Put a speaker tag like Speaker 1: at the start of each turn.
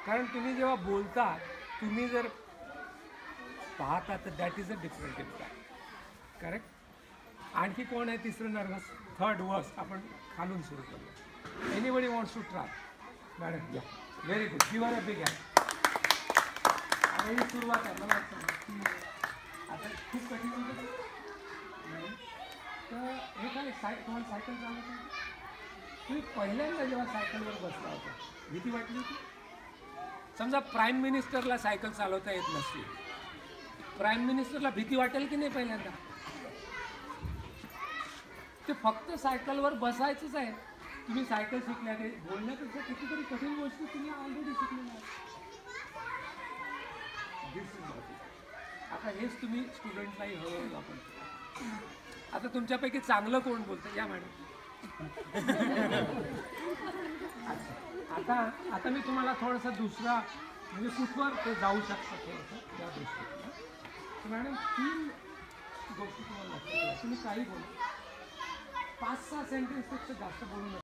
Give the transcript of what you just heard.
Speaker 1: कारण तुम्ही जेव्हा बोलता, तुम्ही जर पाहता तर that is a different impact. Correct. आणखी कोण आहे तिसरं नर्वस? थर्ड वर्स. आपण खालून सुरू करूया. Anybody wants to try? Madam या. Very good. Give a big hand. आता ही सुरुवात आहे. मला की आता खूप कठीण होतं. तर हे काय तुम्हाला सायकल चालवता? तुम्ही पहिल्यांदा जेव्हा सायकलवर बसला होता, भीती वाटली होती? समजा प्राईम मिनिस्टरला सायकल चालवता येत नसली, प्राईम मिनिस्टरला भीती वाटेल की नाही पहिल्यांदा? ते फक्त सायकलवर बसायचंच आहे. तुम्ही सायकल शिकल्या, ते बोलण्यापेक्षा कितीतरी कठीण गोष्टी तुम्ही ऑलरेडी शिकलेल्या आहेत. आता हेच तुम्ही स्टुडंटलाही हळूहळू वापरता. आता तुमच्यापैकी चांगलं कोण बोलतं? या मॅडम. आता मी तुम्हाला थोडंसं दुसरा म्हणजे कुठवर ते जाऊ शकतं थोडंसं त्या दृष्टीने. तर मॅडम 3 गोष्टी तुम्हाला लक्षात ठेवा. तुम्ही काही बोला, 5-6 सेंटेन्सपेक्षा जास्त बोलू नका.